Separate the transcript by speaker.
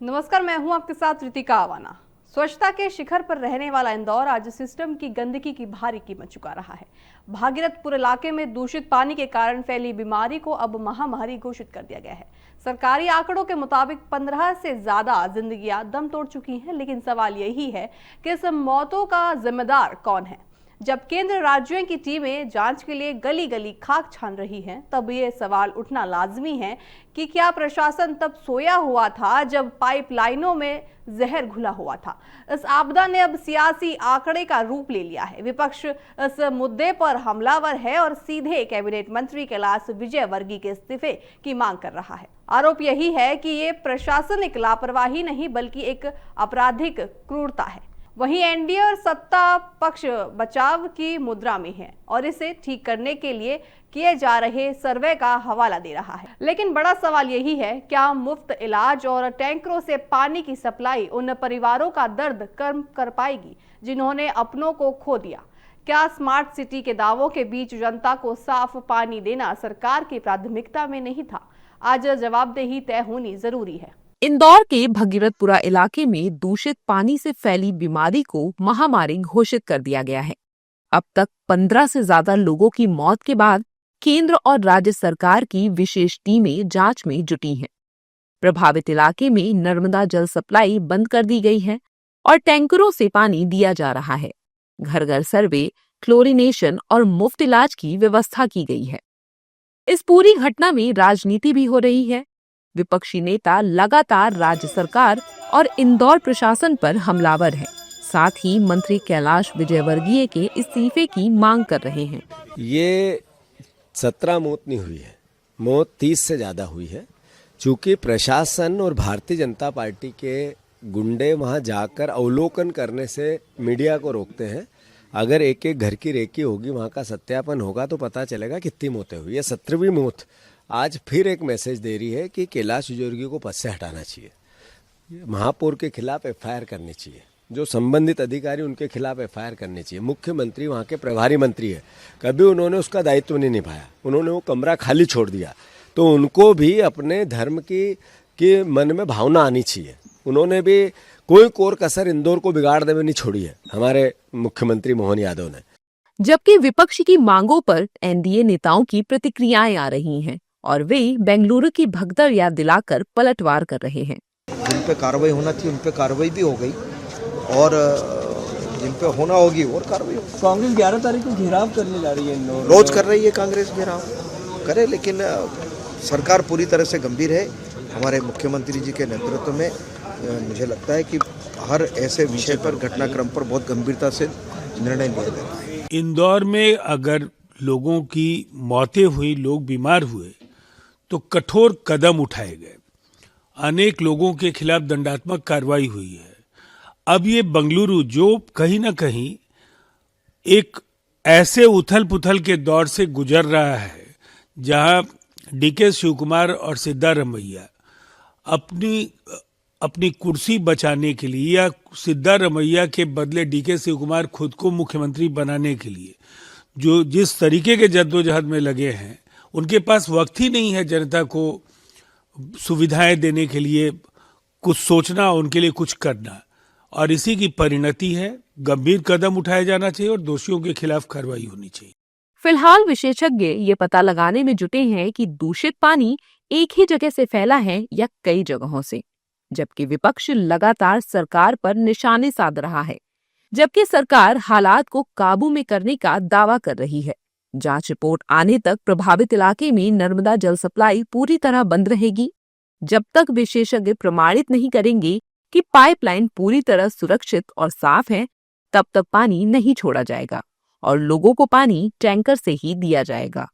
Speaker 1: नमस्कार, मैं हूं आपके साथ रितिका आवाना। स्वच्छता के शिखर पर रहने वाला इंदौर आज सिस्टम की गंदगी की भारी कीमत चुका रहा है। भागीरथपुर इलाके में दूषित पानी के कारण फैली बीमारी को अब महामारी घोषित कर दिया गया है। सरकारी आंकड़ों के मुताबिक 15 से ज्यादा जिंदगियां दम तोड़ चुकी हैं, लेकिन सवाल यही है कि इस मौतों का जिम्मेदार कौन है। जब केंद्र राज्यों की टीमें जांच के लिए गली गली खाक छान रही हैं, तब ये सवाल उठना लाजमी है कि क्या प्रशासन तब सोया हुआ था जब पाइपलाइनों में जहर घुला हुआ था। इस आपदा ने अब सियासी आंकड़े का रूप ले लिया है। विपक्ष इस मुद्दे पर हमलावर है और सीधे कैबिनेट मंत्री कैलाश विजयवर्गीय के इस्तीफे की मांग कर रहा है। आरोप यही है कि ये प्रशासनिक लापरवाही नहीं बल्कि एक आपराधिक क्रूरता है। वहीं एनडीए और सत्ता पक्ष बचाव की मुद्रा में है और इसे ठीक करने के लिए किए जा रहे सर्वे का हवाला दे रहा है। लेकिन बड़ा सवाल यही है, क्या मुफ्त इलाज और टैंकरों से पानी की सप्लाई उन परिवारों का दर्द कम कर पाएगी जिन्होंने अपनों को खो दिया? क्या स्मार्ट सिटी के दावों के बीच जनता को साफ पानी देना सरकार की प्राथमिकता में नहीं था? आज जवाबदेही तय होनी जरूरी है।
Speaker 2: इंदौर के भगीरथपुरा इलाके में दूषित पानी से फैली बीमारी को महामारी घोषित कर दिया गया है। अब तक 15 से ज्यादा लोगों की मौत के बाद केंद्र और राज्य सरकार की विशेष टीमें जांच में जुटी हैं। प्रभावित इलाके में नर्मदा जल सप्लाई बंद कर दी गई है और टैंकरों से पानी दिया जा रहा है। घर घर सर्वे, क्लोरिनेशन और मुफ्त इलाज की व्यवस्था की गई है। इस पूरी घटना में राजनीति भी हो रही है। विपक्षी नेता लगातार राज्य सरकार और इंदौर प्रशासन पर हमलावर हैं। साथ ही मंत्री कैलाश विजयवर्गीय के इस्तीफे की मांग कर रहे हैं।
Speaker 3: ये 17 मौत नहीं हुई है, मौत 30 से ज्यादा हुई है। चूंकि प्रशासन और भारतीय जनता पार्टी के गुंडे वहां जाकर अवलोकन करने से मीडिया को रोकते हैं। अगर एक एक घर की रेकी होगी, वहां का सत्यापन होगा तो पता चलेगा कितनी मौतें हुई है। 17वीं मौत आज फिर एक मैसेज दे रही है कि कैलाश विजयवर्गीय को पद से हटाना चाहिए, महापौर के खिलाफ एफआईआर करनी चाहिए, जो संबंधित अधिकारी उनके खिलाफ एफआईआर करनी चाहिए। मुख्यमंत्री वहाँ के प्रभारी मंत्री है, कभी उन्होंने उसका दायित्व नहीं निभाया, उन्होंने वो कमरा खाली छोड़ दिया। तो उनको भी अपने धर्म की मन में भावना आनी चाहिए। उन्होंने भी कोई कोर कसर इंदौर को बिगाड़ने में नहीं छोड़ी है हमारे मुख्यमंत्री मोहन यादव ने।
Speaker 2: जबकि विपक्ष की मांगों पर एनडीए नेताओं की प्रतिक्रियाएं आ रही हैं और वे बेंगलुरु की भगदड़ याद दिलाकर पलटवार कर रहे हैं।
Speaker 4: जिन पे कार्रवाई होना थी उन पे कार्रवाई भी हो गई और जिन पे होना होगी और कार्रवाई होगी।
Speaker 5: कांग्रेस 11 तारीख को घेराव करने जा रही है।
Speaker 4: रोज कर रही है कांग्रेस घेराव, करे, लेकिन सरकार पूरी तरह से गंभीर है। हमारे मुख्यमंत्री जी के नेतृत्व में मुझे लगता है कि हर ऐसे विषय पर, घटनाक्रम पर बहुत गंभीरता से निर्णय लिया जाए।
Speaker 6: इंदौर में अगर लोगों की मौतें हुई, लोग बीमार हुए, तो कठोर कदम उठाए गए। अनेक लोगों के खिलाफ दंडात्मक कार्रवाई हुई है। अब ये बेंगलुरु जो कहीं ना कहीं एक ऐसे उथल पुथल के दौर से गुजर रहा है जहां डीके शिवकुमार और सिद्धारमैया अपनी कुर्सी बचाने के लिए या सिद्धारमैया के बदले डीके शिवकुमार खुद को मुख्यमंत्री बनाने के लिए जो जिस तरीके के जद्दोजहद में लगे हैं, उनके पास वक्त ही नहीं है जनता को सुविधाएं देने के लिए, कुछ सोचना, उनके लिए कुछ करना। और इसी की परिणति है। गंभीर कदम उठाया जाना चाहिए और दोषियों के खिलाफ कार्रवाई होनी चाहिए।
Speaker 2: फिलहाल विशेषज्ञ ये पता लगाने में जुटे हैं कि दूषित पानी एक ही जगह से फैला है या कई जगहों से, जबकि विपक्ष लगातार सरकार पर निशाने साध रहा है। जबकि सरकार हालात को काबू में करने का दावा कर रही है। जांच रिपोर्ट आने तक प्रभावित इलाके में नर्मदा जल सप्लाई पूरी तरह बंद रहेगी। जब तक विशेषज्ञ प्रमाणित नहीं करेंगे कि पाइपलाइन पूरी तरह सुरक्षित और साफ है, तब तक पानी नहीं छोड़ा जाएगा और लोगों को पानी टैंकर से ही दिया जाएगा।